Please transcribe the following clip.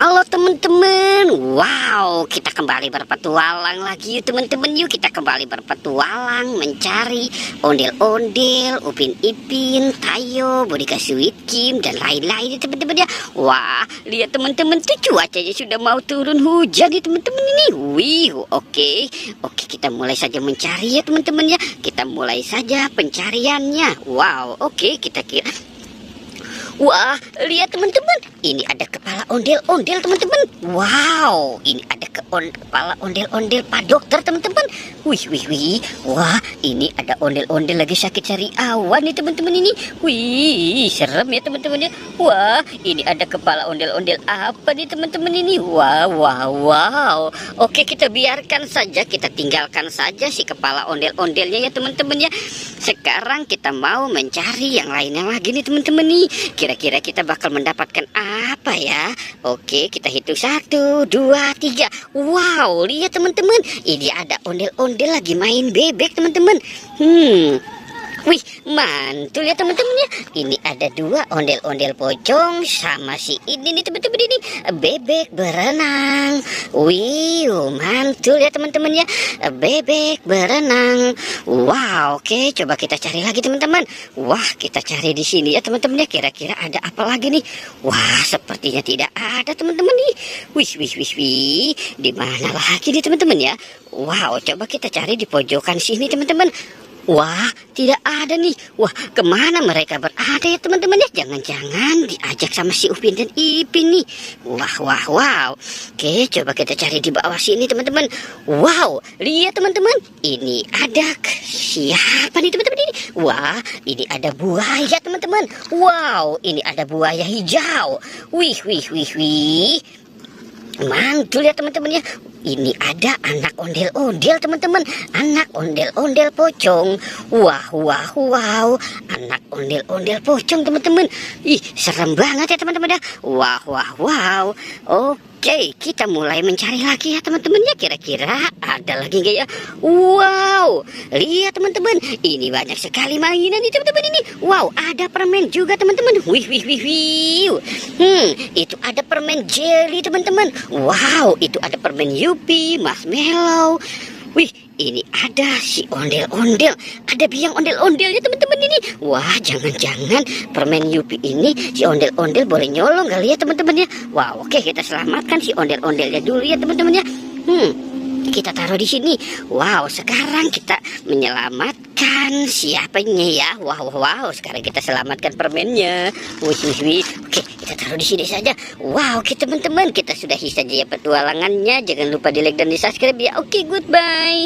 Halo teman-teman, wow, kita kembali berpetualang lagi yuk teman-teman. Yuk kita kembali berpetualang mencari ondel-ondel, Upin Ipin, Tayo, Boneka Sweet Kim, dan lain-lain ya teman-teman ya. Wah, lihat teman-teman tuh cuacanya sudah mau turun hujan nih teman-teman ini. Wih, oke, kita mulai saja mencari ya teman-teman ya. Kita mulai saja pencariannya. Wow, oke, kita kira. Wah, lihat teman-teman, ini ada kepala ondel-ondel teman-teman. Wow, ini ada kepala ondel-ondel Pak Dokter teman-teman. Wih. Wah, ini ada ondel-ondel lagi sakit cari awan nih teman-teman ini. Wih, serem ya teman-teman ya. Wah, ini ada kepala ondel-ondel apa nih teman-teman ini. Wow. Oke, kita biarkan saja, kita tinggalkan saja si kepala ondel-ondelnya ya teman-teman ya. Sekarang kita mau mencari yang lainnya lagi nih teman-teman nih. Kira-kira kita bakal mendapatkan apa ya? Oke, kita hitung 1, 2, 3. Wow, lihat teman-teman, ini ada ondel-ondel lagi main bebek teman-teman. Wih, mantul ya teman-teman ya. Ini ada 2 ondel-ondel pocong sama si ini nih teman-teman ini bebek berenang. Wih, mantul ya teman-teman ya. Bebek berenang. Wow, oke, coba kita cari lagi teman-teman. Wah, kita cari di sini ya teman-teman ya. Kira-kira ada apa lagi nih? Wah, sepertinya tidak ada teman-teman nih. Wih. Di mana lagi nih teman-teman ya? Wow, coba kita cari di pojokan sini teman-teman. Wah, tidak ada nih. Wah, kemana mereka berada ya teman-teman ya? Jangan-jangan diajak sama si Upin dan Ipin nih. Wah. Oke, coba kita cari di bawah sini teman-teman. Wow, lihat teman-teman. Ini ada siapa nih teman-teman ini? Wah, ini ada buaya teman-teman. Wow, ini ada buaya hijau. Wih. Mantul ya teman-teman ya. Ini ada anak ondel-ondel teman-teman. Anak ondel-ondel pocong. Wow. Anak ondel-ondel pocong teman-teman. Ih, serem banget ya teman-teman ya. Wow. Oke, kita mulai mencari lagi ya teman-teman ya. Kira-kira ada lagi nggak ya? Wow, lihat teman-teman. Ini banyak sekali mainan nih teman-teman ini. Wow, ada permen juga teman-teman. Wih. Itu ada permen jelly teman-teman. Wow, itu ada permen Yupi, marshmallow. Wih, ini ada si ondel-ondel. Ada biang ondel-ondelnya teman-teman ini. Wah, jangan-jangan permen Yupi ini si ondel-ondel boleh nyolong kali ya teman-teman ya. Wow, oke, kita selamatkan si ondel-ondelnya dulu ya teman-teman ya. Kita taruh di sini. Wow, sekarang kita menyelamatkan siapanya ya. Wow. Sekarang kita selamatkan permennya. Wih. Oke, kita taruh di sini saja. Wow, oke teman-teman, kita sudahi saja ya petualangannya. Jangan lupa di like dan di subscribe ya. Oke, goodbye.